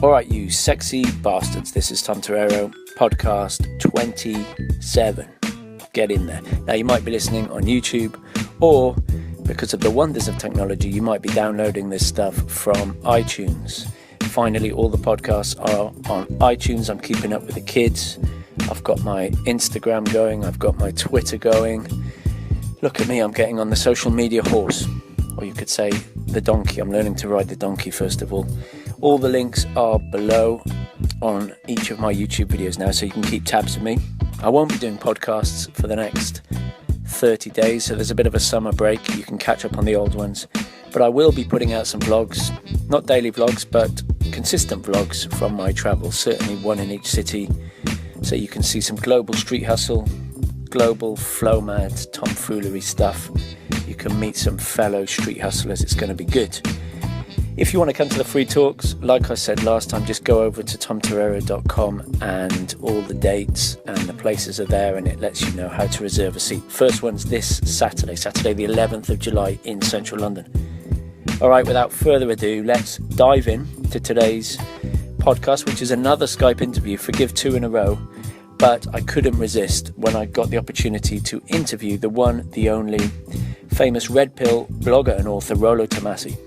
All right, you sexy bastards. This is Tom Torero, podcast 27. Get in there. Now, you might be listening on YouTube, or because of the wonders of technology, you might be downloading this stuff from iTunes. Finally, all the podcasts are on iTunes. I'm keeping up with the kids. I've got my Instagram going. I've got my Twitter going. Look at me, I'm getting on the social media horse. Or you could say the donkey. I'm learning to ride the donkey, first of all. All the links are below on each of my YouTube videos now, so you can keep tabs of me. I won't be doing podcasts for the next 30 days, so there's a bit of a summer break. You can catch up on the old ones. But I will be putting out some vlogs, not daily vlogs, but consistent vlogs from my travels, certainly one in each city, so you can see some global street hustle, global flow mad tomfoolery stuff. You can meet some fellow street hustlers. It's going to be good. If you want to come to the free talks, like I said last time, just go over to tomtorero.com and all the dates and the places are there, and it lets you know how to reserve a seat. First one's this Saturday the 11th of July in central London. All right, without further ado, let's dive in to today's podcast, which is another Skype interview. Forgive two in a row, but I couldn't resist when I got the opportunity to interview the one, the only famous Red Pill blogger and author, Rollo Tomassi.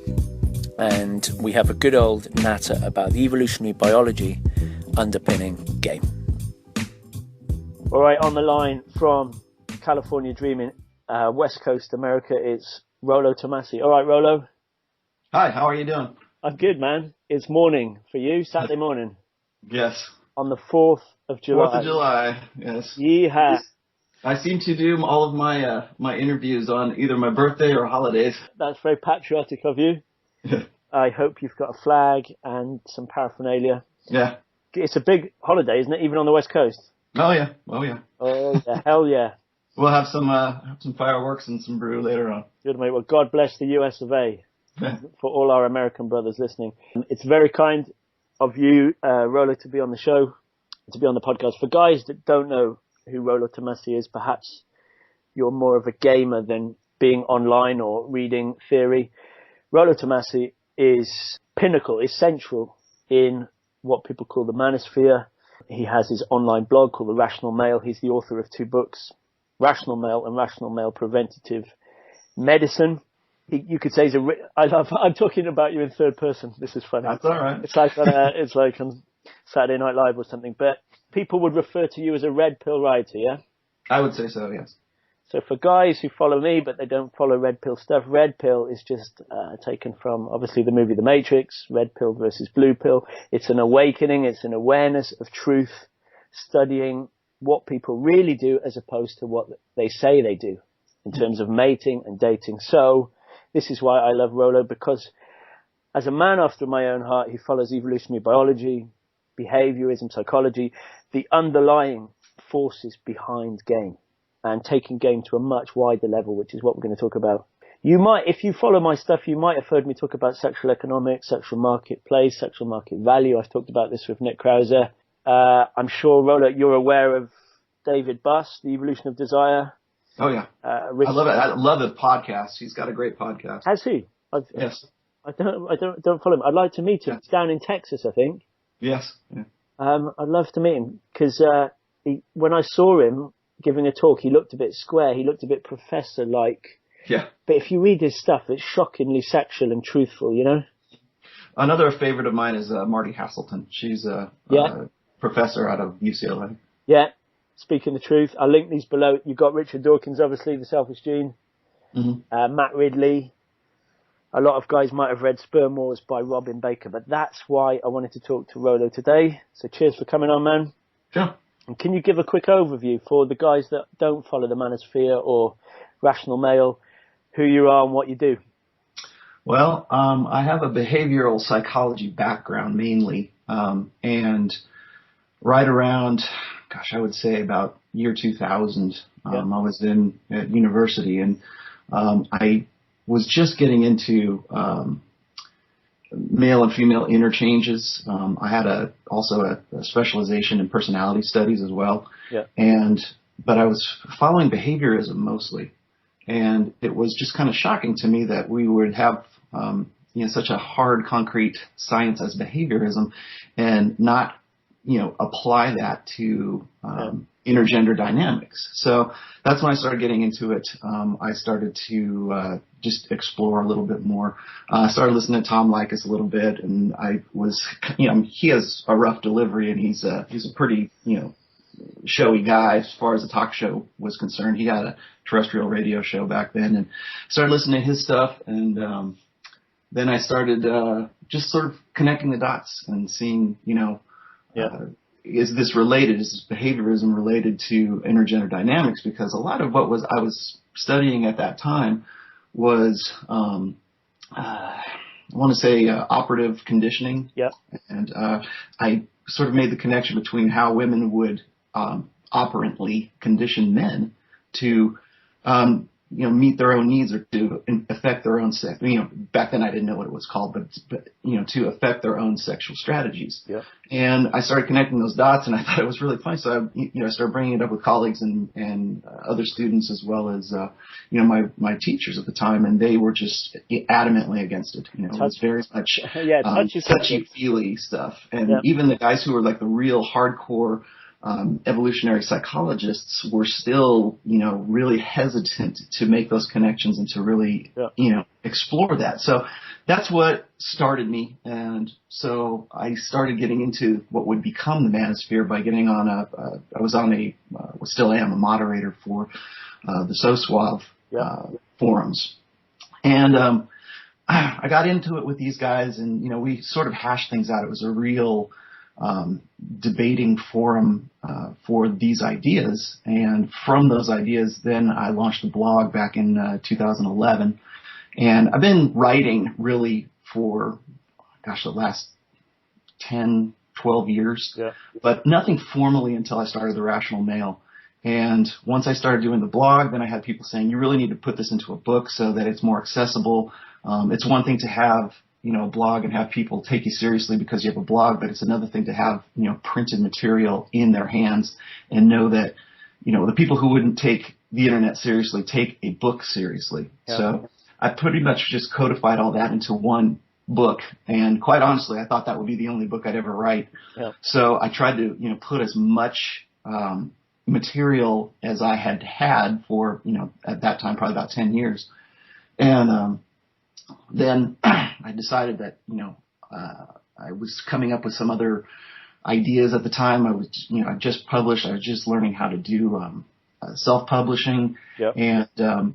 And we have a good old natter about the evolutionary biology underpinning game. All right, on the line from California Dreaming, West Coast America, it's Rollo Tomassi. All right, Rollo. Hi, how are you doing? I'm good, man. It's morning for you, Saturday morning. Yes. On the 4th of July. 4th of July, yes. Yeehaw. I seem to do all of my interviews on either my birthday or holidays. That's very patriotic of you. I hope you've got a flag and some paraphernalia. Yeah. It's a big holiday, isn't it? Even on the West Coast. Oh yeah. Oh yeah. Oh yeah. Hell yeah. We'll have some fireworks and some brew later on. Good, mate. Well, God bless the US of A. For all our American brothers listening. It's very kind of you, Rollo, to be on the show, to be on the podcast. For guys that don't know who Rollo Tomassi is, perhaps you're more of a gamer than being online or reading theory. Rollo Tomassi is pinnacle, is central in what people call the manosphere. He has his online blog called The Rational Male. He's the author of two books, Rational Male and Rational Male Preventative Medicine. You could say I'm talking about you in third person. This is funny. That's all right. It's like on Saturday Night Live or something. But people would refer to you as a red pill writer, yeah? I would say so, yes. So for guys who follow me, but they don't follow red pill stuff, red pill is just taken from, obviously, the movie The Matrix, red pill versus blue pill. It's an awakening. It's an awareness of truth, studying what people really do as opposed to what they say they do in terms of mating and dating. So this is why I love Rollo, because as a man after my own heart, he follows evolutionary biology, behaviorism, psychology, the underlying forces behind game, and taking game to a much wider level, which is what we're going to talk about. You might, if you follow my stuff, you might have heard me talk about sexual economics, sexual marketplace, sexual market value. I've talked about this with Nick Krause. I'm sure, Rollo, you're aware of David Buss, The Evolution of Desire. Oh yeah, I love it. I love his podcast. He's got a great podcast. Has he? Yes. I don't follow him. I'd like to meet him. He's down in Texas, I think. Yes. Yeah. I'd love to meet him because when I saw him giving a talk, he looked a bit square. He looked a bit professor-like. Yeah. But if you read his stuff, it's shockingly sexual and truthful, you know? Another favorite of mine is Marty Hasselton. She's a professor out of UCLA. Yeah. Speaking the truth, I'll link these below. You've got Richard Dawkins, obviously, The Selfish Gene. Mm-hmm. Matt Ridley. A lot of guys might have read Sperm Wars by Robin Baker, but that's why I wanted to talk to Rollo today. So cheers for coming on, man. Sure. And can you give a quick overview for the guys that don't follow the manosphere or Rational Male, who you are and what you do? Well, I have a behavioral psychology background mainly, and right around, I would say about year 2000, I was at university, and I was just getting into male and female interchanges. I had also a specialization in personality studies as well, but I was following behaviorism mostly, And it was just kind of shocking to me that we would have, such a hard, concrete science as behaviorism and not, apply that to intergender dynamics. So that's when I started getting into it. I started to just explore a little bit more. I started listening to Tom Likas a little bit, and I was, he has a rough delivery, and he's a pretty, showy guy as far as the talk show was concerned. He had a terrestrial radio show back then, and started listening to his stuff, and then I started just sort of connecting the dots and seeing, is this related? Is this behaviorism related to intergender dynamics? Because a lot of what I was studying at that time was, I want to say, operative conditioning. Yep. And I sort of made the connection between how women would operantly condition men to meet their own needs or to affect their own sex. Back then I didn't know what it was called, but to affect their own sexual strategies. Yeah. And I started connecting those dots, and I thought it was really funny. So I started bringing it up with colleagues and other students, as well as my teachers at the time, and they were just adamantly against it. It was very much touchy-feely stuff, and even the guys who were like the real hardcore evolutionary psychologists were still, really hesitant to make those connections and to really, explore that. So that's what started me. And so I started getting into what would become the manosphere by getting on still am a moderator for the SOSWAV forums. And I got into it with these guys, and, we sort of hashed things out. It was a real debating forum for these ideas, and from those ideas, then I launched a blog back in 2011, and I've been writing really for, the last 10, 12 years, but nothing formally until I started The Rational Male. And once I started doing the blog, then I had people saying, you really need to put this into a book so that it's more accessible. It's one thing to have a blog and have people take you seriously because you have a blog, but it's another thing to have, printed material in their hands and know that, the people who wouldn't take the internet seriously take a book seriously. Yeah. So I pretty much just codified all that into one book. And quite honestly, I thought that would be the only book I'd ever write. Yeah. So I tried to, put as much, material as I had for, at that time, probably about 10 years. And, then I decided that, I was coming up with some other ideas at the time. I was, I just published. I was just learning how to do self-publishing. Yep. And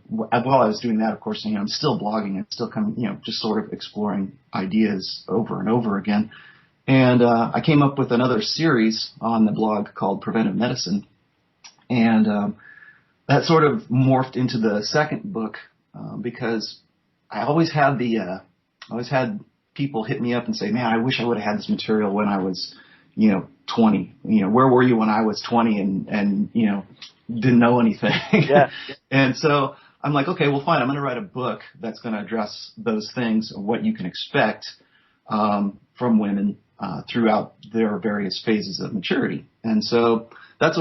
while I was doing that, of course, I'm still blogging and still just sort of exploring ideas over and over again. And I came up with another series on the blog called Preventive Medicine. And that sort of morphed into the second book because I always had people hit me up and say, man, I wish I would have had this material when I was, 20. Where were you when I was 20 and didn't know anything? Yeah. And so I'm like, okay, well, fine. I'm going to write a book that's going to address those things, what you can expect from women throughout their various phases of maturity. And so that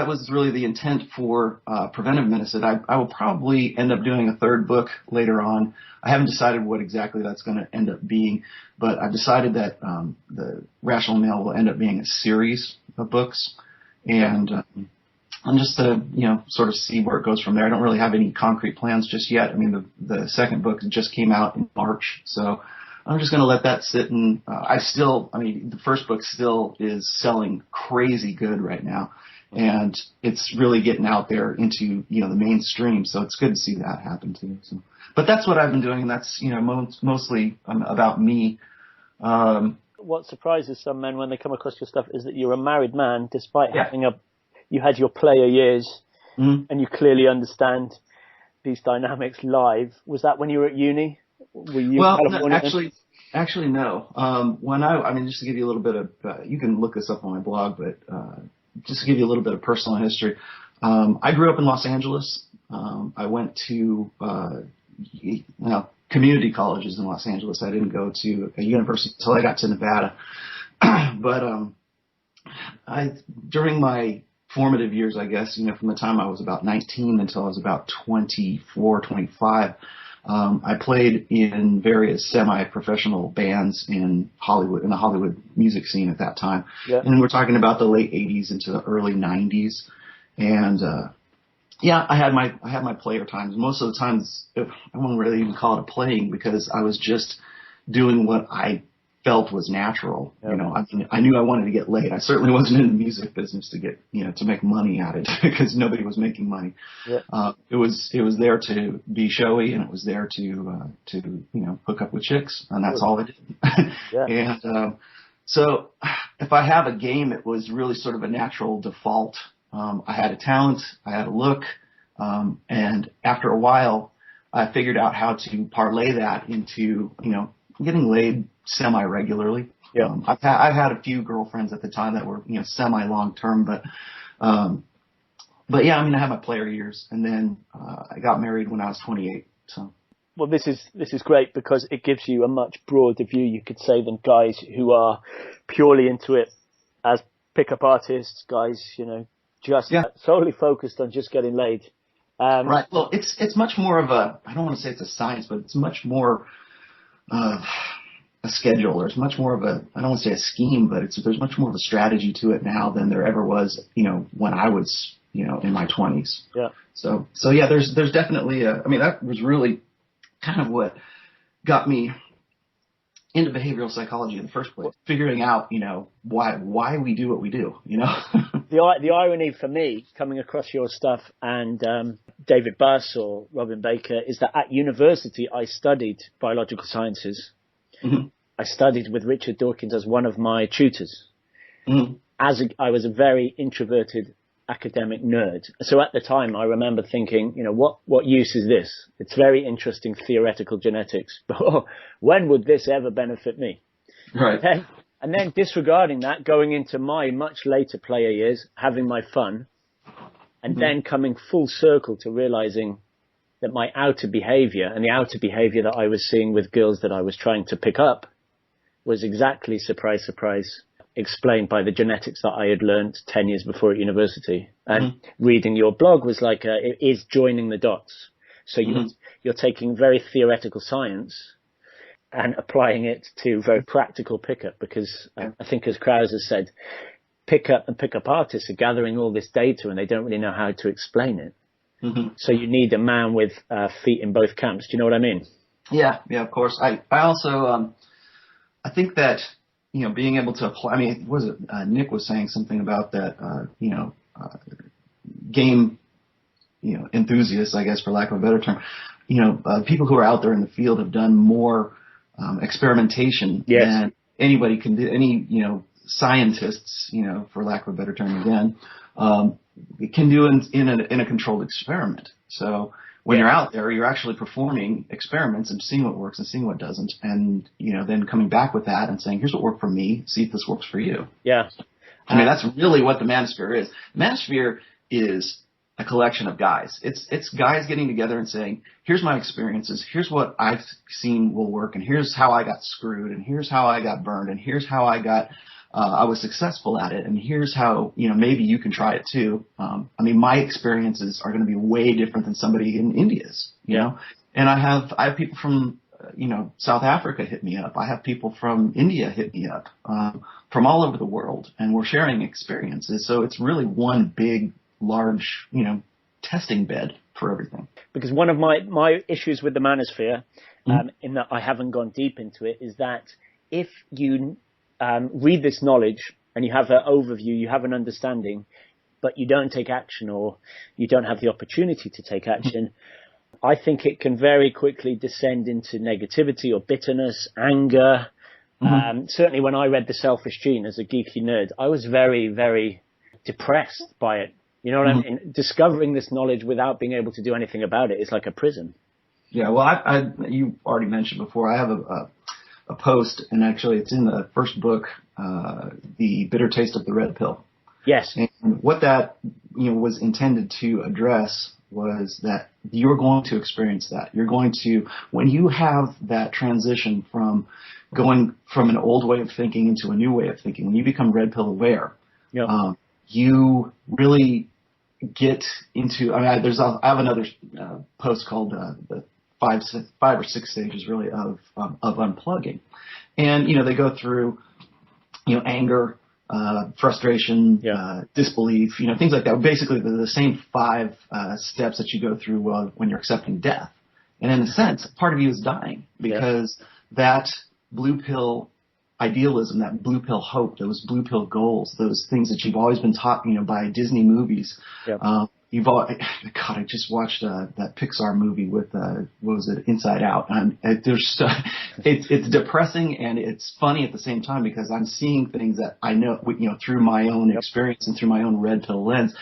was really the intent for Preventive Medicine. I will probably end up doing a third book later on. I haven't decided what exactly that's going to end up being, but I've decided that the Rational Male will end up being a series of books, and I'm just to sort of see where it goes from there. I don't really have any concrete plans just yet. I mean, the second book just came out in March, so I'm just going to let that sit. And the first book still is selling crazy good right now, and it's really getting out there into the mainstream. So it's good to see that happen too. So, but that's what I've been doing. And that's mostly about me. What surprises some men when they come across your stuff is that you're a married man, despite you had your player years, and you clearly understand these dynamics live. Was that when you were at uni? Actually, no. Just to give you a little bit of, you can look this up on my blog, but just to give you a little bit of personal history, I grew up in Los Angeles. I went to community colleges in Los Angeles. I didn't go to a university until I got to Nevada. But during my formative years, I guess, from the time I was about 19 until I was about 24, 25, I played in various semi-professional bands in Hollywood, in the Hollywood music scene at that time. Yeah. And we're talking about the late 80s into the early 90s. And, I had my player times. Most of the times, I wouldn't really even call it playing because I was just doing what I felt was natural. Yeah. I knew I wanted to get laid. I certainly wasn't in the music business to get, to make money at it because nobody was making money. Yeah. It was there to be showy, and it was there to hook up with chicks, and that's all I did. Yeah. And so if I have a game, it was really sort of a natural default. I had a talent, I had a look, and after a while, I figured out how to parlay that into, getting laid semi-regularly. Yeah. I've had a few girlfriends at the time that were, semi-long term, but yeah, I had my player years, and then I got married when I was 28. So. Well, this is great because it gives you a much broader view, you could say, than guys who are purely into it as pickup artists, guys, just solely focused on just getting laid. Right. Well, it's much more of I don't want to say it's a science, but it's much more a schedule. There's much more of I don't want to say a scheme, but there's much more of a strategy to it now than there ever was, when I was, in my 20s. Yeah. So yeah, there's definitely that was really kind of what got me into behavioral psychology in the first place, figuring out, why we do what we do, The irony for me coming across your stuff and David Buss or Robin Baker is that at university I studied biological sciences. Mm-hmm. I studied with Richard Dawkins as one of my tutors. Mm-hmm. I was a very introverted academic nerd. So at the time I remember thinking, what use is this? It's very interesting theoretical genetics, but when would this ever benefit me? Right. And then disregarding that, going into my much later player years, having my fun, and then coming full circle to realizing that my outer behavior and the outer behavior that I was seeing with girls that I was trying to pick up was exactly, surprise, surprise, explained by the genetics that I had learned 10 years before at university. And reading your blog was like, it is joining the dots. So you're taking very theoretical science and applying it to very practical pickup, because I think, as Krause has said, pickup and pickup artists are gathering all this data and they don't really know how to explain it. Mm-hmm. So you need a man with feet in both camps. Do you know what I mean? Yeah, of course. I also I think that being able to apply. Nick was saying something about that. Game enthusiasts, I guess, for lack of a better term. People who are out there in the field have done more experimentation than anybody can do. Any scientists, for lack of a better term again, can do in a controlled experiment. So when you're out there, you're actually performing experiments and seeing what works and seeing what doesn't, and then coming back with that and saying, here's what worked for me, see if this works for you. Yeah. That's really what the Manosphere is. The Manosphere is a collection of guys. It's guys getting together and saying, here's my experiences, here's what I've seen will work, and here's how I got screwed, and here's how I got burned, and here's how I got I was successful at it, and here's how maybe you can try it too. My experiences are going to be way different than somebody in India's, you know. And I have people from South Africa hit me up. I have people from India hit me up, from all over the world, and we're sharing experiences. So it's really one big, large, testing bed for everything. Because one of my issues with the Manosphere, in that I haven't gone deep into it, is that if you read this knowledge and you have an overview, you have an understanding, but you don't take action, or you don't have the opportunity to take action, I think it can very quickly descend into negativity or bitterness, anger. Certainly when I read The Selfish Gene as a geeky nerd, I was very, very depressed by it. You know what I mean? Discovering this knowledge without being able to do anything about it is like a prison. Yeah, well, you already mentioned before, I have a post, and actually it's in the first book, The Bitter Taste of the Red Pill. Yes. And what that was intended to address was that you're going to experience that. You're going to, when you have that transition from going from an old way of thinking into a new way of thinking, when you become red pill aware, you really get into. I mean, I have another post called the five or six stages really of unplugging, and they go through anger, frustration, disbelief, things like that. Basically, the same five steps that you go through when you're accepting death. And in a sense, part of you is dying because that blue pill idealism, that blue pill hope, those blue pill goals, those things that you've always been taught, by Disney movies. God, I just watched that Pixar movie with what was it, Inside Out, and it's depressing and it's funny at the same time because I'm seeing things that I know, through my own experience and through my own red pill lens.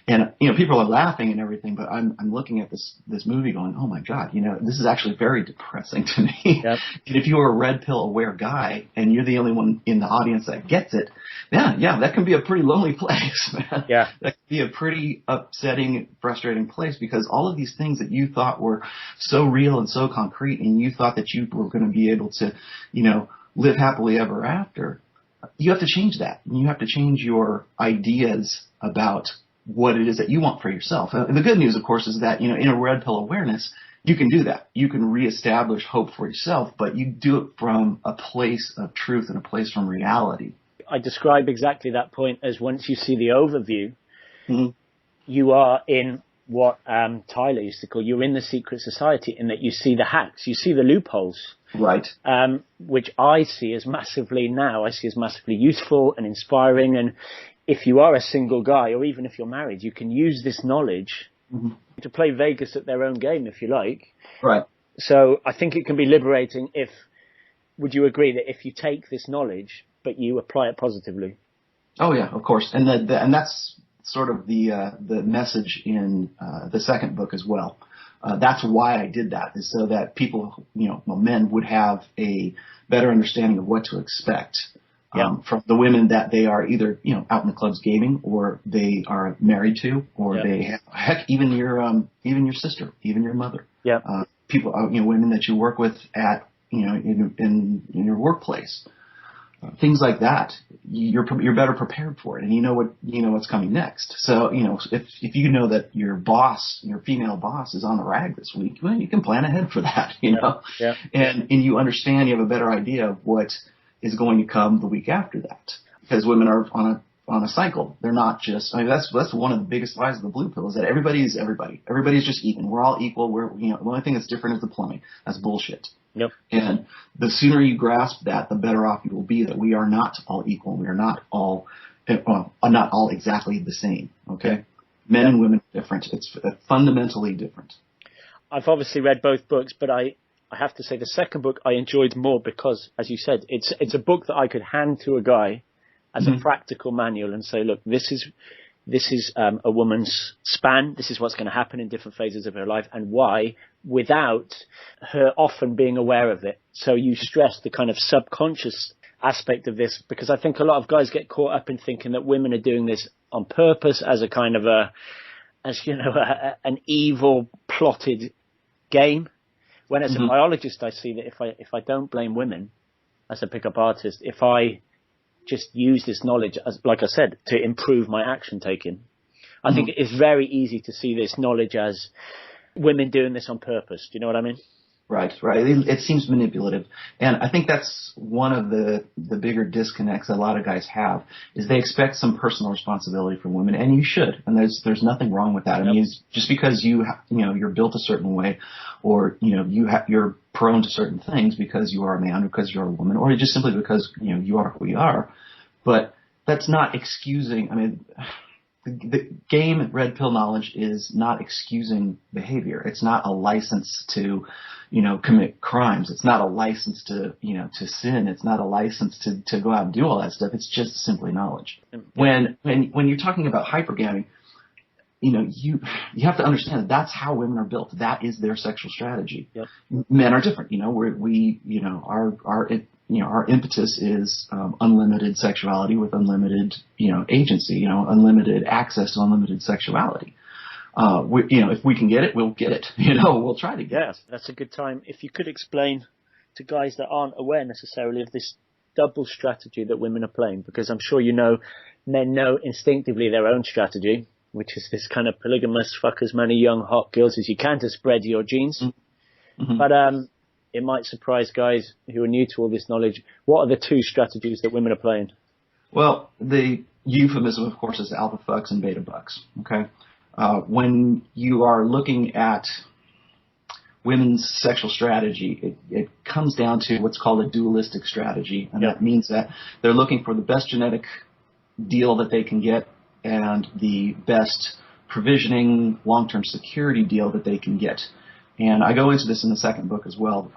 And, people are laughing and everything, but I'm looking at this movie going, oh my God, this is actually very depressing to me. Yep. And if you are a red pill aware guy and you're the only one in the audience that gets it, that can be a pretty lonely place, man. Yeah. That can be a pretty upsetting, frustrating place because all of these things that you thought were so real and so concrete and you thought that you were going to be able to, live happily ever after, you have to change that. You have to change your ideas about what it is that you want for yourself. And the good news, of course, is that, in a red pill awareness, you can do that. You can reestablish hope for yourself, but you do it from a place of truth and a place from reality. I describe exactly that point as once you see the overview, you are in what Tyler used to call, you're in the secret society in that you see the hacks, you see the loopholes. Right. Which I see as massively useful and inspiring. And if you are a single guy, or even if you're married, you can use this knowledge to play Vegas at their own game, if you like. Right. So I think it can be liberating would you agree that if you take this knowledge, but you apply it positively? Oh yeah, of course. And and that's sort of the message in the second book as well. That's why I did that, is so that people, men would have a better understanding of what to expect. From the women that they are either, out in the clubs gaming, or they are married to, or they have, heck, even your sister, even your mother. Yeah. People, women that you work with at, in your workplace, things like that. You're better prepared for it, and you know what's coming next. So, if you know that your female boss is on the rag this week, well, you can plan ahead for that, Yeah. And you understand, you have a better idea of what is going to come the week after that, because women are on a cycle. They're not just. I mean, that's one of the biggest lies of the blue pill, is that everybody is everybody. Everybody's just even. We're all equal. The only thing that's different is the plumbing. That's bullshit. Yep. And the sooner you grasp that, the better off you will be. That we are not all equal. We are not all exactly the same. Okay. Yep. Men and women are different. It's fundamentally different. I've obviously read both books, but I have to say the second book I enjoyed more because, as you said, it's a book that I could hand to a guy as a practical manual and say, look, this is a woman's span. This is what's going to happen in different phases of her life and why, without her often being aware of it. So you stress the kind of subconscious aspect of this, because I think a lot of guys get caught up in thinking that women are doing this on purpose as a kind of an evil plotted game. When as a biologist, I see that if I don't blame women as a pickup artist, if I just use this knowledge, as like I said, to improve my action taking, I think it's very easy to see this knowledge as women doing this on purpose. Do you know what I mean? Right. It seems manipulative. And I think that's one of the bigger disconnects that a lot of guys have, is they expect some personal responsibility from women, and you should. And there's nothing wrong with that. Yep. I mean, just because you're built a certain way, or, you're prone to certain things because you are a man, or because you're a woman, or just simply because, you are who you are. But that's not excusing. I mean, the game red pill knowledge is not excusing behavior. It's not a license to, commit crimes. It's not a license to, to sin. It's not a license to go out and do all that stuff. It's just simply knowledge. When you're talking about hypergaming, you have to understand that that's how women are built. That is their sexual strategy. Yep. Men are different. Our impetus is unlimited sexuality with unlimited, agency, unlimited access to unlimited sexuality. If we can get it, we'll get it. We'll try to get it. That's a good time. If you could explain to guys that aren't aware necessarily of this double strategy that women are playing, because I'm sure men know instinctively their own strategy, which is this kind of polygamous, fuck as many young hot girls as you can to spread your genes. Mm-hmm. But it might surprise guys who are new to all this knowledge. What are the two strategies that women are playing? Well, the euphemism, of course, is alpha fucks and beta bucks. Okay, when you are looking at women's sexual strategy, it comes down to what's called a dualistic strategy, and that means that they're looking for the best genetic deal that they can get and the best provisioning, long-term security deal that they can get. And I go into this in the second book as well,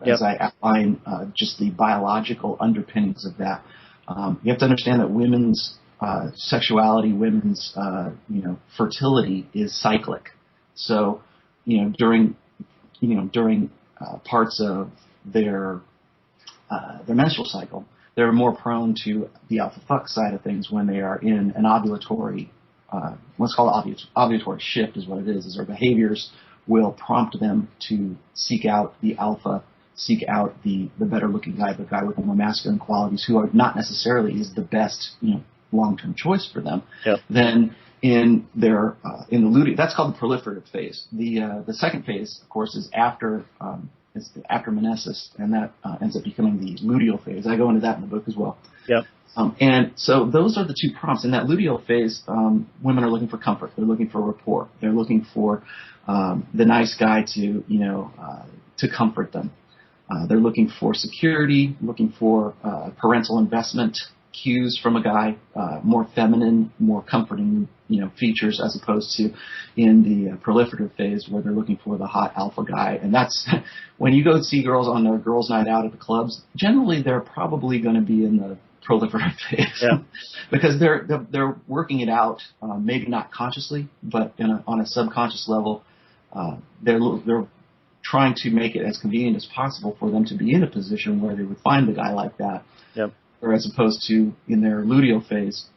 as I outline just the biological underpinnings of that. You have to understand that women's sexuality, women's fertility is cyclic. So, during parts of their menstrual cycle, they're more prone to the alpha fuck side of things when they are in an ovulatory, what's called ovulatory shift is what it is their behaviors will prompt them to seek out the alpha, seek out the better looking guy, the guy with the more masculine qualities who are not necessarily is the best, long-term choice for them. Yep. Then in their, in the luteal, that's called the proliferative phase. The second phase, of course, is after menesis, and that ends up becoming the luteal phase. I go into that in the book as well. Yeah. And so those are the two prompts. In that luteal phase, women are looking for comfort. They're looking for rapport. They're looking for the nice guy to comfort them. They're looking for security, looking for parental investment cues from a guy, more feminine, more comforting, features, as opposed to in the proliferative phase where they're looking for the hot alpha guy. And that's when you go see girls on their girls' night out at the clubs. Generally, they're probably going to be in the proliferative phase because they're working it out, maybe not consciously, but on a subconscious level. They're trying to make it as convenient as possible for them to be in a position where they would find the guy like that. Yep. Or as opposed to in their luteal phase,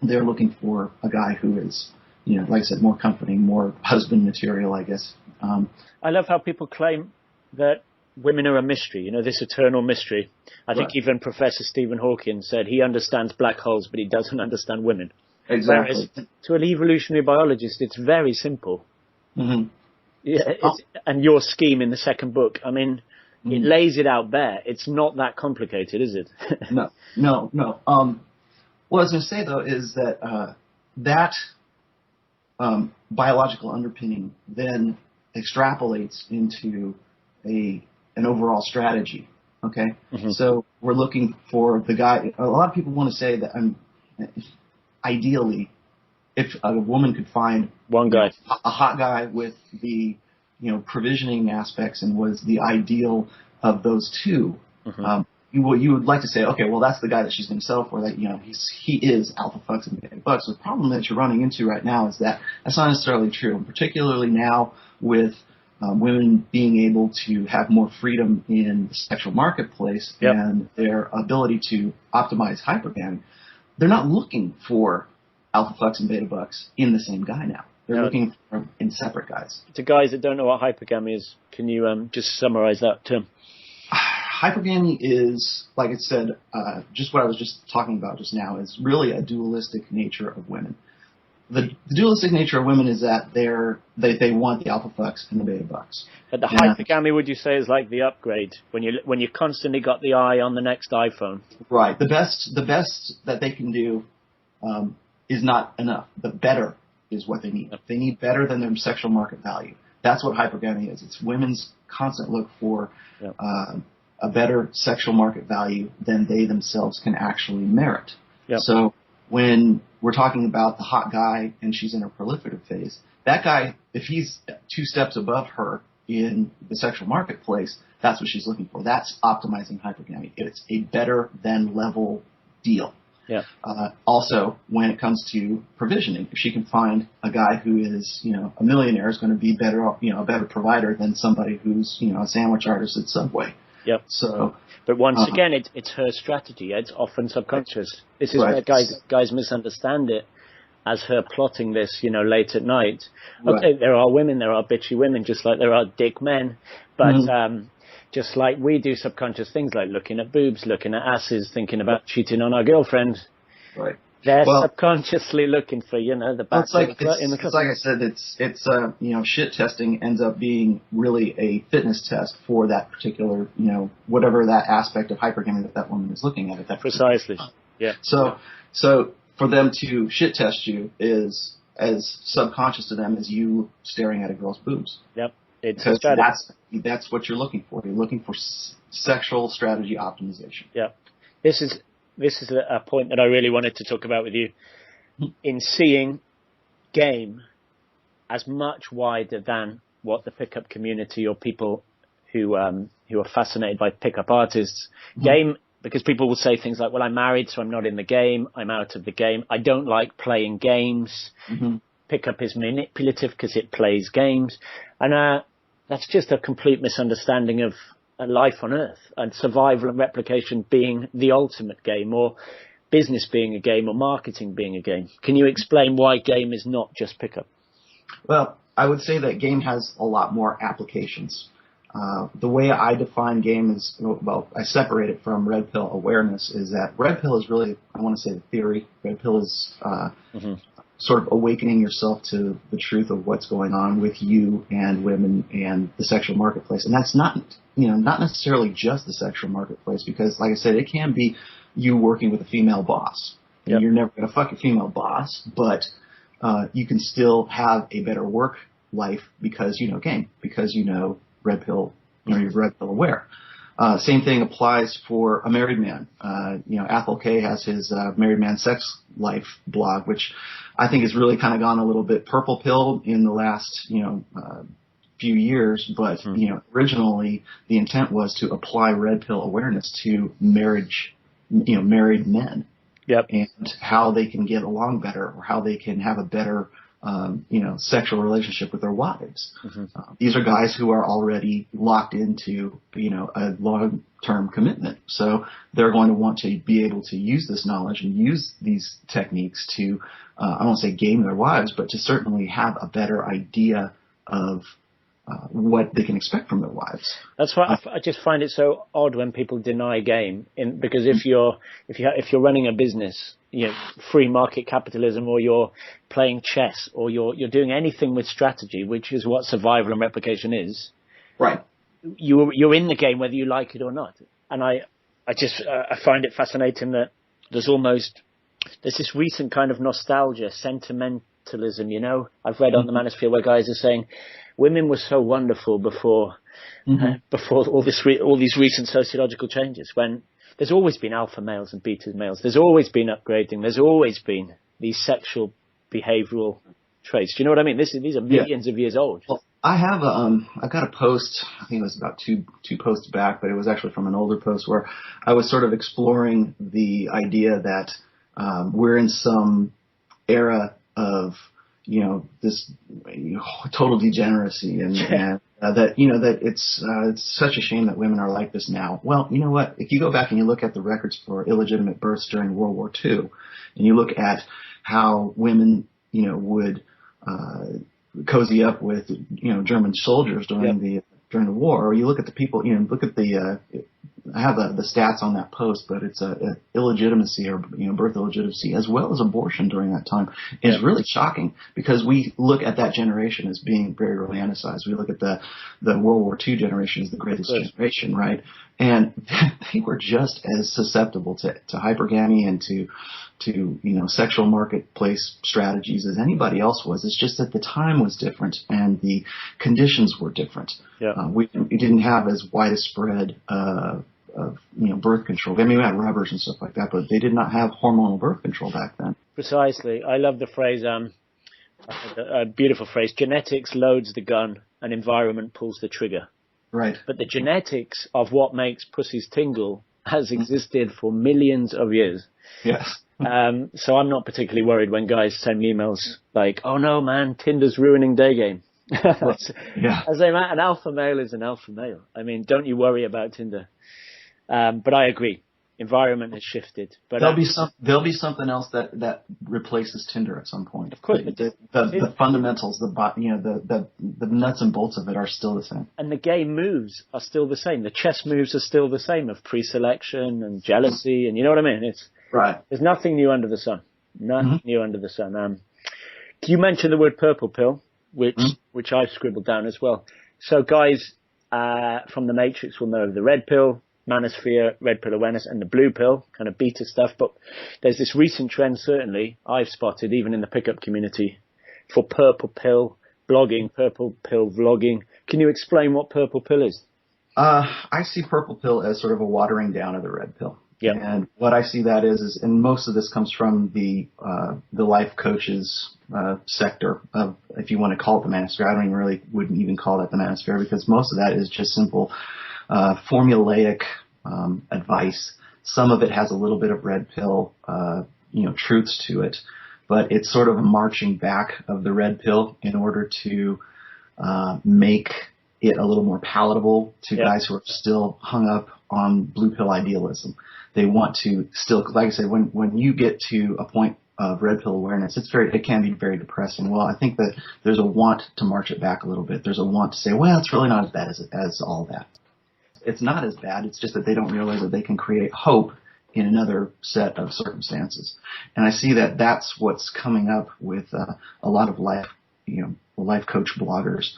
they're looking for a guy who is, like I said, more comforting, more husband material, I guess. I love how people claim that women are a mystery, this eternal mystery. I think even Professor Stephen Hawking said he understands black holes, but he doesn't understand women. Exactly. Whereas to an evolutionary biologist, it's very simple. Mm-hmm. Yeah, and your scheme in the second book, I mean, it lays it out bare. It's not that complicated, is it? No. What I was going to say, though, is that that biological underpinning then extrapolates into an overall strategy, okay? Mm-hmm. So we're looking for the guy. A lot of people want to say that ideally, if a woman could find one guy, a hot guy with the provisioning aspects and was the ideal of those two, you would like to say, okay, well, that's the guy that she's going to settle for. That he is alpha fucks and beta bucks. The problem that you're running into right now is that that's not necessarily true, and particularly now with women being able to have more freedom in the sexual marketplace and their ability to optimize hypergamy. They're not looking for alpha fucks and beta bucks in the same guy now. They're looking for in separate guys. To guys that don't know what hypergamy is, can you just summarize that term? Hypergamy is, like I said, just what I was just talking about just now, is really a dualistic nature of women. The dualistic nature of women is that they want the alpha fucks and the beta bucks. But the hypergamy, would you say, is like the upgrade when you constantly got the eye on the next iPhone? Right. The best that they can do is not enough. The better is what they need. They need better than their sexual market value. That's what hypergamy is. It's women's constant look for a better sexual market value than they themselves can actually merit. Yep. So when we're talking about the hot guy and she's in her proliferative phase, that guy, if he's 2 steps above her in the sexual marketplace, that's what she's looking for. That's optimizing hypergamy. It's a better than level deal. Yeah. Also, when it comes to provisioning, if she can find a guy who is, a millionaire, is going to be better, a better provider than somebody who's, a sandwich artist at Subway. Yep. So, but once again, it's her strategy. It's often subconscious. This is where guys misunderstand it as her plotting this, late at night. Okay, there are women, there are bitchy women, just like there are dick men, but just like we do subconscious things like looking at boobs, looking at asses, thinking about cheating on our girlfriend. Right. They're Well, subconsciously looking for, the back it's like in the it's like I said, shit testing ends up being really a fitness test for that particular, whatever that aspect of hypergamy that woman is looking at that precisely. Yeah. So for them to shit test you is as subconscious to them as you staring at a girl's boobs. Yep. Because that's what you're looking for. You're looking for sexual strategy optimization. Yeah. This is a point that I really wanted to talk about with you. In seeing game as much wider than what the pickup community or people who are fascinated by pickup artists, game, because people will say things like, well, I'm married, so I'm not in the game. I'm out of the game. I don't like playing games. Pickup is manipulative because it plays games. And that's just a complete misunderstanding of life on Earth, and survival and replication being the ultimate game, or business being a game, or marketing being a game. Can you explain why game is not just pickup? Well, I would say that game has a lot more applications. The way I define game is, I separate it from red pill awareness, is that red pill is really, I want to say the theory. Red pill is sort of awakening yourself to the truth of what's going on with you and women and the sexual marketplace. And that's not necessarily just the sexual marketplace, because like I said, it can be you working with a female boss. And you're never going to fuck a female boss, but you can still have a better work life because you know game, because you know red pill, you're red pill aware. Same thing applies for a married man. Athol K has his Married Man Sex Life blog, which I think has really kind of gone a little bit purple pill in the last, few years. But, originally the intent was to apply red pill awareness to marriage, married men. Yep. And how they can get along better, or how they can have a better sexual relationship with their wives. These are guys who are already locked into, a long-term commitment. So they're going to want to be able to use this knowledge and use these techniques to, I won't say game their wives, but to certainly have a better idea of what they can expect from their wives. That's why I just find it so odd when people deny game, because if you're running a business, free market capitalism, or you're playing chess, or you're doing anything with strategy, which is what survival and replication is. Right. You're in the game whether you like it or not. And I find it fascinating that there's this recent kind of nostalgia, sentimentalism. I've read on the Manosphere where guys are saying women were so wonderful before all these recent sociological changes, when there's always been alpha males and beta males. There's always been upgrading. There's always been these sexual behavioral traits. Do you know what I mean? These are millions of years old. Well, I have I got a post, I think it was about two posts back, but it was actually from an older post where I was sort of exploring the idea that we're in some era of this total degeneracy, and that that it's such a shame that women are like this now. Well, you know what? If you go back and you look at the records for illegitimate births during World War II, and you look at how women would cozy up with German soldiers during the war, or you look at the people, look at the I have the stats on that post, but it's illegitimacy, or birth illegitimacy, as well as abortion during that time, is really shocking, because we look at that generation as being very romanticized. We look at the World War II generation as the greatest generation, right? And they were just as susceptible to hypergamy and to sexual marketplace strategies as anybody else was. It's just that the time was different and the conditions were different. We didn't have as wide a spread of birth control. I mean, we had rubbers and stuff like that, but they did not have hormonal birth control back then. Precisely. I love the phrase, a beautiful phrase, genetics loads the gun and environment pulls the trigger. Right. But the genetics of what makes pussies tingle has existed for millions of years. Yes. So I'm not particularly worried when guys send me emails like, oh no, man, Tinder's ruining day game. I say, man, an alpha male is an alpha male. I mean, don't you worry about Tinder. But I agree. Environment has shifted. But there'll be something else that replaces Tinder at some point. Of course. The fundamentals, the nuts and bolts of it are still the same. And the game moves are still the same. The chess moves are still the same, of pre-selection and jealousy, and you know what I mean? Right. There's nothing new under the sun. Nothing new under the sun. You mentioned the word purple pill, which I've scribbled down as well. So guys from the Matrix will know of the red pill, manosphere, red pill awareness, and the blue pill, kind of beta stuff. But there's this recent trend, certainly, I've spotted, even in the pickup community, for purple pill blogging, purple pill vlogging. Can you explain what purple pill is? I see purple pill as sort of a watering down of the red pill. Yeah. And what I see that is, and most of this comes from the life coaches sector of, if you want to call it the manosphere. I wouldn't even call that the manosphere, because most of that is just simple formulaic advice. Some of it has a little bit of red pill, truths to it, but it's sort of a marching back of the red pill in order to make it a little more palatable to guys who are still hung up on blue pill idealism. They want to still, like I said, when you get to a point of red pill awareness, it can be very depressing. Well, I think that there's a want to march it back a little bit. There's a want to say, well, it's really not as bad as all that. It's not as bad. It's just that they don't realize that they can create hope in another set of circumstances. And I see that that's what's coming up with a lot of life coach bloggers.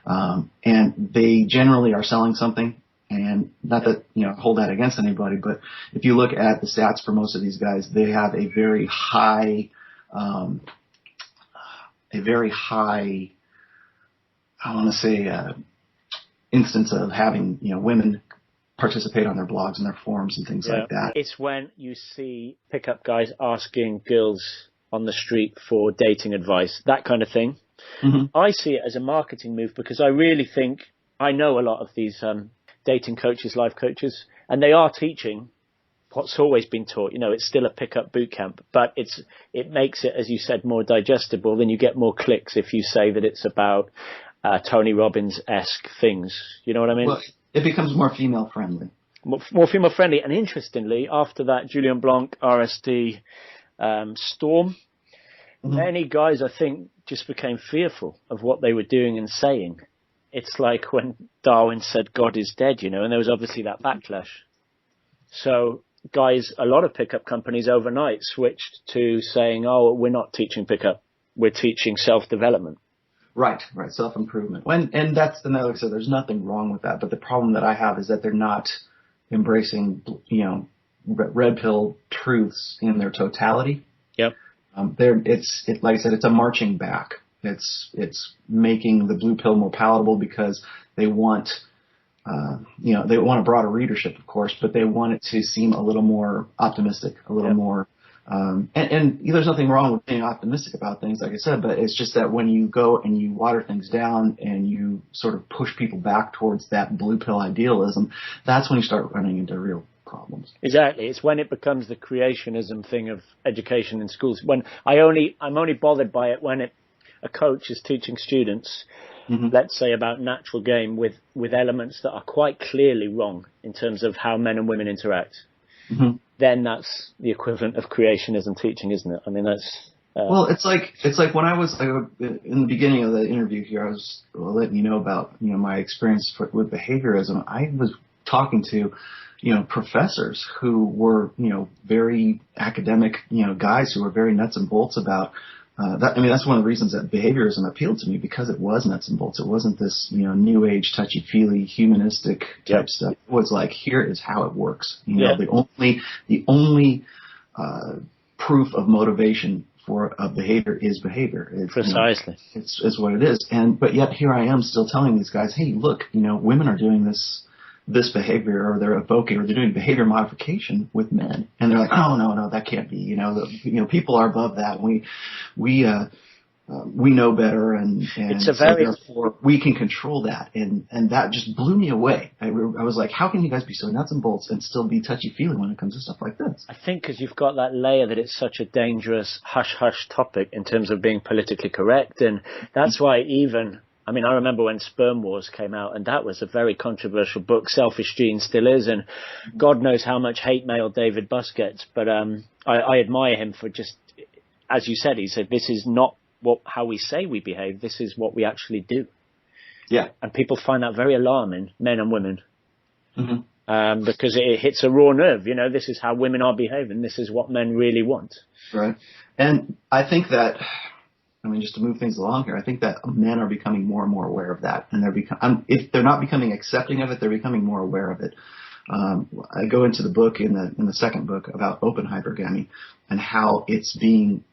And they generally are selling something. And not that, hold that against anybody, but if you look at the stats for most of these guys, they have a very high, instance of having, women participate on their blogs and their forums and things like that. It's when you see pickup guys asking girls on the street for dating advice, that kind of thing. Mm-hmm. I see it as a marketing move, because I really think I know a lot of these dating coaches, life coaches, and they are teaching what's always been taught. It's still a pickup boot camp, but it makes it, as you said, more digestible. Then you get more clicks if you say that it's about Tony Robbins-esque things. You know what I mean? Well, it becomes more female-friendly. More female-friendly. And interestingly, after that Julian Blanc RSD storm, many guys, I think, just became fearful of what they were doing and saying. It's like when Darwin said God is dead, and there was obviously that backlash. So guys, a lot of pickup companies overnight switched to saying, oh, we're not teaching pickup, we're teaching self-development. Right, self-improvement. And that's like I said, there's nothing wrong with that. But the problem that I have is that they're not embracing, red pill truths in their totality. Yep. Like I said, it's a marching back. It's making the blue pill more palatable because they want, they want a broader readership, of course, but they want it to seem a little more optimistic, a little more, and there's nothing wrong with being optimistic about things, like I said, but it's just that when you go and you water things down and you sort of push people back towards that blue pill idealism, that's when you start running into real problems. Exactly. It's when it becomes the creationism thing of education in schools. When I'm only bothered by it when a coach is teaching students, let's say about natural game with elements that are quite clearly wrong in terms of how men and women interact. Then that's the equivalent of creationism teaching, isn't it? I mean, that's... Well, it's like when I was in the beginning of the interview here, I was letting you know about, my experience with behaviorism. I was talking to, professors who were, very academic, guys who were very nuts and bolts about that's one of the reasons that behaviorism appealed to me, because it was nuts and bolts. It wasn't this, new age, touchy-feely, humanistic type stuff. It was like, here is how it works. The only proof of motivation for a behavior is behavior. Precisely. It's what it is. But yet here I am still telling these guys, hey, look, women are doing this behavior, or they're evoking, or they're doing behavior modification with men, and they're like, oh no, that can't be. People are above that. We know better, and therefore we can control that, and that just blew me away. I was like, how can you guys be so nuts and bolts and still be touchy feely when it comes to stuff like this? I think because you've got that layer that it's such a dangerous hush hush topic in terms of being politically correct, and that's why I remember when Sperm Wars came out, and that was a very controversial book. Selfish Gene still is, and God knows how much hate mail David Buss gets. But I admire him for just, as you said, he said, this is not how we say we behave. This is what we actually do. Yeah. And people find that very alarming, men and women. because it hits a raw nerve. You know, this is how women are behaving. This is what men really want. Right. And I think that, I mean, just to move things along here, I think that men are becoming more and more aware of that, and if they're not becoming accepting of it, they're becoming more aware of it. I go into the book in the second book about open hypergamy and how it's being,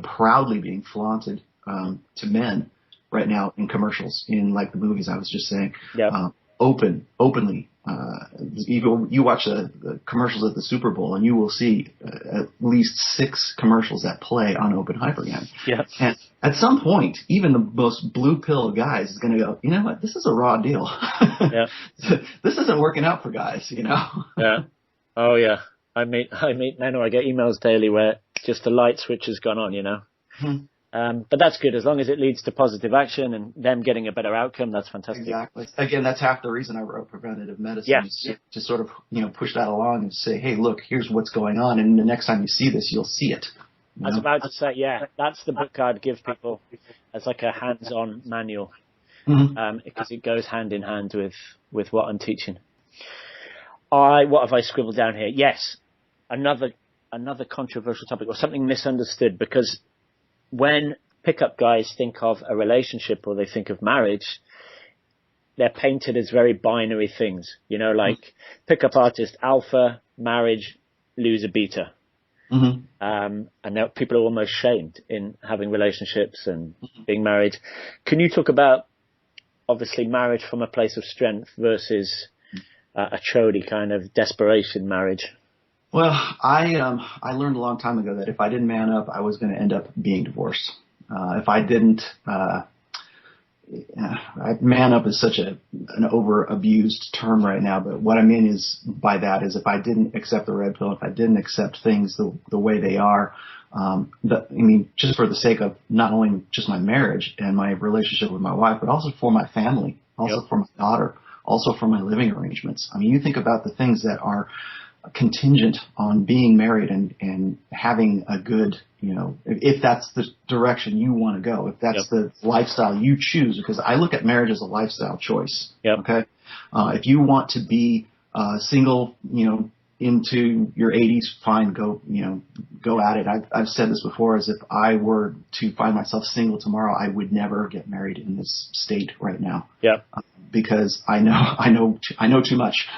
proudly being flaunted to men right now in commercials, in like the movies I was just saying. Yeah. Openly. You watch the commercials at the Super Bowl, and you will see at least 6 commercials that play on open hypergamy. Yeah. And at some point, even the most blue pill guys is going to go, you know what, this is a raw deal. Yeah. This isn't working out for guys, Yeah. Oh yeah. I meet men, or I get emails daily where just the light switch has gone on, Mm-hmm. But that's good. As long as it leads to positive action and them getting a better outcome, that's fantastic. Exactly. Again, that's half the reason I wrote Preventative Medicine, to sort of, push that along and say, hey, look, here's what's going on. And the next time you see this, you'll see it. I was about to say, that's the book I'd give people as like a hands-on manual, because it goes hand in hand with what I'm teaching. What have I scribbled down here? Yes. Another controversial topic, or something misunderstood, because when pickup guys think of a relationship or they think of marriage, they're painted as very binary things, like pickup artist alpha, marriage, loser beta. Mm-hmm. And now people are almost shamed in having relationships and being married. Can you talk about, obviously, marriage from a place of strength versus a chody kind of desperation marriage? Well, I learned a long time ago that if I didn't man up, I was going to end up being divorced. If I didn't, man up is such an over-abused term right now, but what I mean by that is if I didn't accept the red pill, if I didn't accept things the way they are, just for the sake of not only just my marriage and my relationship with my wife, but also for my family, also for my daughter, also for my living arrangements. I mean, you think about the things that are contingent on being married and having a good, if that's the direction you want to go, if that's the lifestyle you choose, because I look at marriage as a lifestyle choice. Yep. Okay. If you want to be single, into your 80s, fine, go at it. I've said this before, as if I were to find myself single tomorrow, I would never get married in this state right now. Yeah. Because I know too much.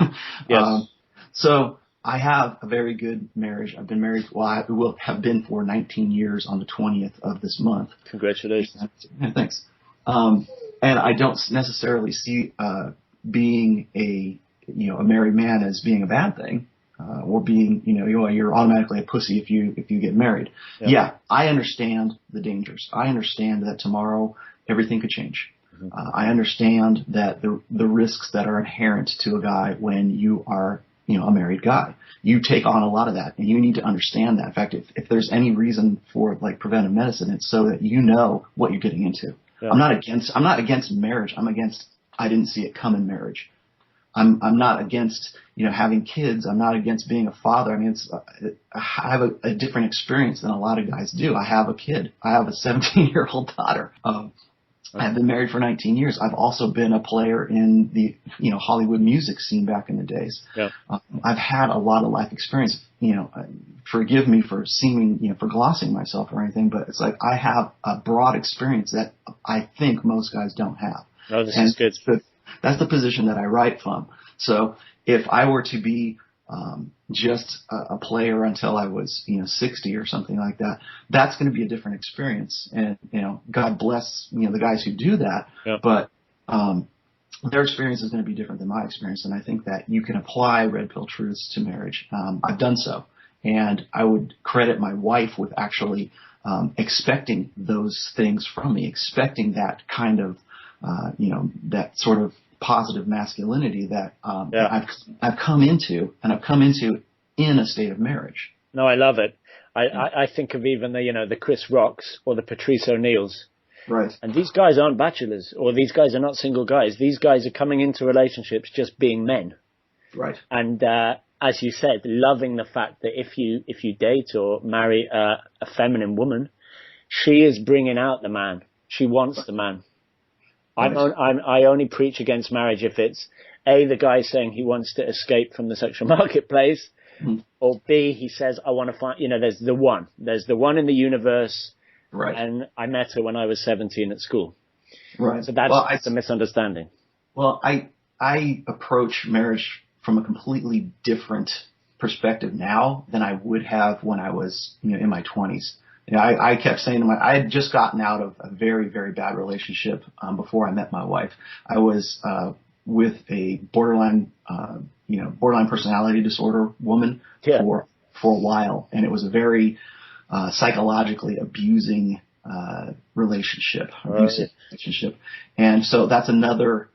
Yes. So I have a very good marriage. I've been married, I will have been for 19 years on the 20th of this month. Congratulations. Yeah, thanks. And I don't necessarily see being a married man as being a bad thing, or being, you're automatically a pussy if you get married. Yeah, I understand the dangers. I understand that tomorrow everything could change. I understand that the risks that are inherent to a guy when you are a married guy. You take on a lot of that, and you need to understand that. In fact, if there's any reason for like preventive medicine, it's so that you know what you're getting into. Yeah. I'm not against marriage. I'm against, I didn't see it coming marriage. I'm not against, having kids. I'm not against being a father. I mean, I have a different experience than a lot of guys do. I have a kid. I have a 17-year-old daughter. I've been married for 19 years. I've also been a player in the, Hollywood music scene back in the days. Yeah. I've had a lot of life experience. Forgive me for seeming, for glossing myself or anything, but it's like I have a broad experience that I think most guys don't have. Oh, this is good. That's the position that I write from. So if I were to be just a player until I was, 60 or something like that, that's going to be a different experience. And, God bless, the guys who do that. Yep. But their experience is going to be different than my experience. And I think that you can apply red pill truths to marriage. I've done so. And I would credit my wife with actually expecting those things from me, expecting that kind of, that sort of positive masculinity that I've come into, and I've come into in a state of marriage. No, I love it. I think of even the Chris Rocks or the Patrice O'Neills. Right. And these guys aren't bachelors, or these guys are not single guys. These guys are coming into relationships just being men. Right. And as you said, loving the fact that if you date or marry a feminine woman, she is bringing out the man. She wants the man. I only preach against marriage if it's A, the guy saying he wants to escape from the sexual marketplace, or B, he says, I want to find, there's the one in the universe. Right. And I met her when I was 17 at school. Right. So that's a misunderstanding. Well, I approach marriage from a completely different perspective now than I would have when I was, in my 20s. I kept saying I had just gotten out of a very, very bad relationship before I met my wife. I was with a borderline personality disorder woman for a while, and it was a very psychologically abusive relationship. And so that's another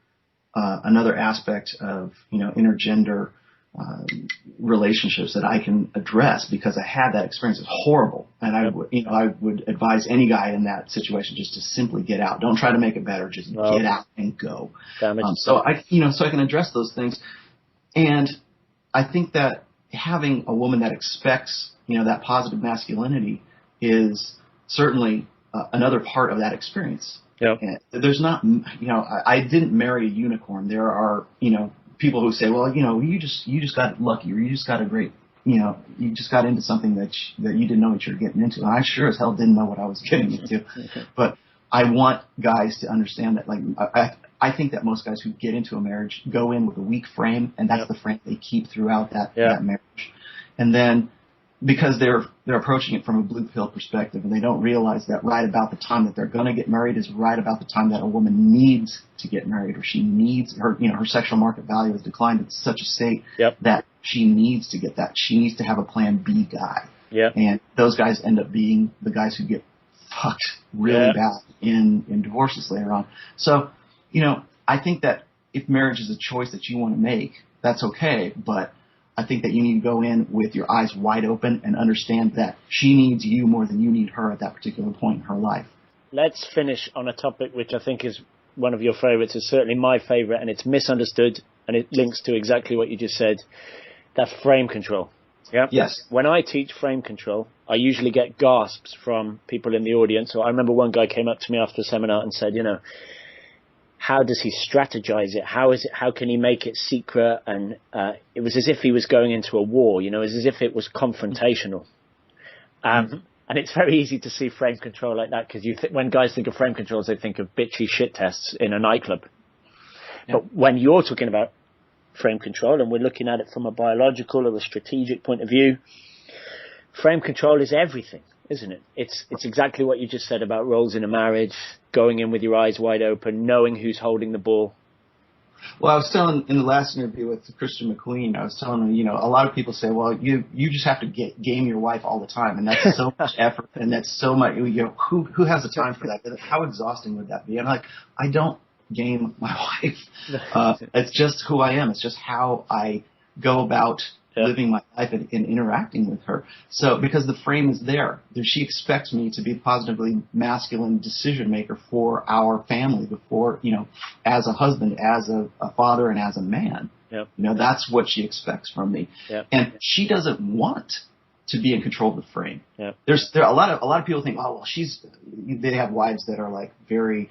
aspect of intergender relationships that I can address because I had that experience. It's horrible, and I would advise any guy in that situation just to simply get out. Don't try to make it better. Just get out and go. So I can address those things, and I think that having a woman that expects that positive masculinity is certainly another part of that experience. Yeah. There's not, I didn't marry a unicorn. There are, people who say, well, you just got lucky, or you just got a great, you just got into something that you didn't know what you were getting into. And I sure as hell didn't know what I was getting into. But I want guys to understand that, like, I think that most guys who get into a marriage go in with a weak frame, and that's the frame they keep throughout that marriage. And then, because they're approaching it from a blue pill perspective, and they don't realize that right about the time that they're going to get married is right about the time that a woman needs to get married, or she needs her sexual market value has declined to such a state that she needs to get that. She needs to have a plan B guy. Yeah. And those guys end up being the guys who get fucked really bad in divorces later on. So, I think that if marriage is a choice that you want to make, that's okay, but I think that you need to go in with your eyes wide open and understand that she needs you more than you need her at that particular point in her life. Let's finish on a topic which I think is one of your favorites. It's certainly my favorite, and it's misunderstood, and it links to exactly what you just said. That's frame control. Yeah. Yes. When I teach frame control, I usually get gasps from people in the audience. So I remember one guy came up to me after a seminar and said, how does he strategize it? How can he make it secret? And it was as if he was going into a war, it was as if it was confrontational. And it's very easy to see frame control like that, because when guys think of frame controls, they think of bitchy shit tests in a nightclub. Yeah. But when you're talking about frame control, and we're looking at it from a biological or a strategic point of view, frame control is everything, isn't it? It's exactly what you just said about roles in a marriage, going in with your eyes wide open, knowing who's holding the ball. Well, I was telling in the last interview with Christian McQueen, I was telling him, a lot of people say, well, you just have to game your wife all the time, and that's so much effort, and that's so much, who has the time for that? How exhausting would that be? And I'm like, I don't game my wife. It's just who I am. It's just how I go about living my life and interacting with her. So, because the frame is there, she expects me to be a positively masculine decision maker for our family, before, as a husband, as a father, and as a man. Yep. That's what she expects from me. Yep. And she doesn't want to be in control of the frame. Yep. There are a lot of people think, oh, well, they have wives that are like very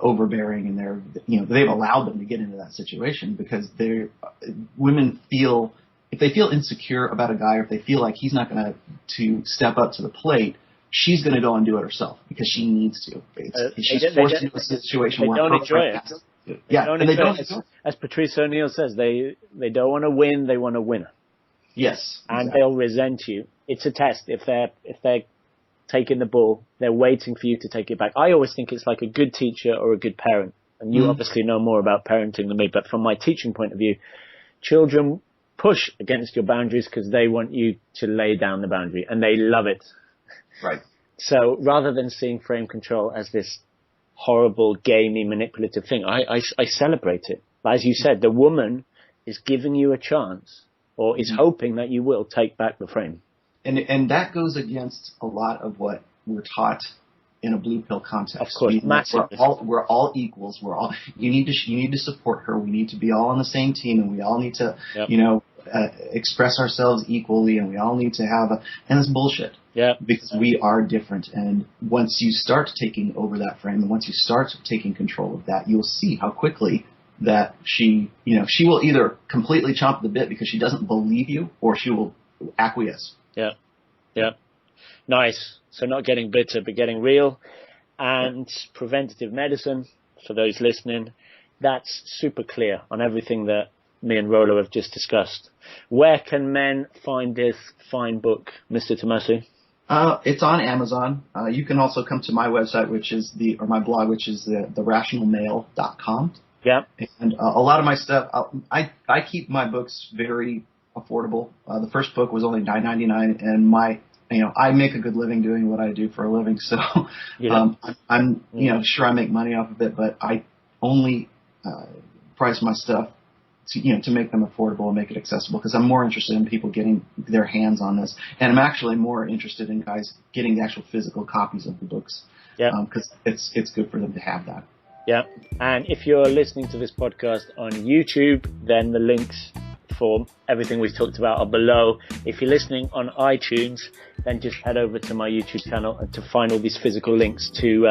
overbearing, and they've allowed them to get into that situation because women feel, if they feel insecure about a guy, or if they feel like he's not going to step up to the plate, she's going to go and do it herself because she needs to. She's forced into a situation where don't enjoy it. They don't. As Patrice O'Neill says, they don't want to win; they want a winner. Yes, and exactly. They'll resent you. It's a test. If they're taking the ball, they're waiting for you to take it back. I always think it's like a good teacher or a good parent, and you obviously know more about parenting than me. But from my teaching point of view, children push against your boundaries because they want you to lay down the boundary, and they love it. Right. So rather than seeing frame control as this horrible, gamey, manipulative thing, I celebrate it. As you said, the woman is giving you a chance, or is hoping that you will take back the frame. And that goes against a lot of what we're taught in a blue pill context. Of course, we're all equals. You need to support her. We need to be all on the same team, and we all need to, express ourselves equally, and we all need to have and it's bullshit. Yeah. Because we are different, and once you start taking over that frame, and once you start taking control of that, you'll see how quickly that she will either completely chomp the bit because she doesn't believe you, or she will acquiesce. Yeah. Yeah. Nice. So not getting bitter, but getting real. And preventative medicine, for those listening, that's super clear on everything that me and Rollo have just discussed. Where can men find this fine book, Mr. Tomassi? It's on Amazon. You can also come to my website, my blog, which is therationalmale.com. Yeah. And a lot of my stuff, I keep my books very affordable. The first book was only $9.99, and I make a good living doing what I do for a living. So I'm sure I make money off of it, but I only price my stuff to make them affordable and make it accessible, because I'm more interested in people getting their hands on this, and I'm actually more interested in guys getting the actual physical copies of the books, because it's good for them to have that. Yeah, and if you're listening to this podcast on YouTube, then the links for everything we've talked about are below. If you're listening on iTunes, then just head over to my YouTube channel and to find all these physical links to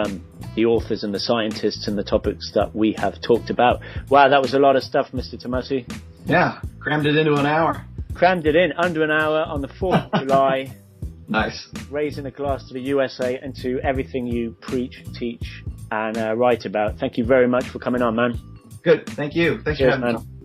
the authors and the scientists and the topics that we have talked about. Wow, that was a lot of stuff, Mr. Tomassi. Yeah, crammed it into an hour. Crammed it in under an hour on the 4th of July. Nice. Raising a glass to the USA and to everything you preach, teach, and write about. Thank you very much for coming on, man. Good. Thank you. Thanks for having me.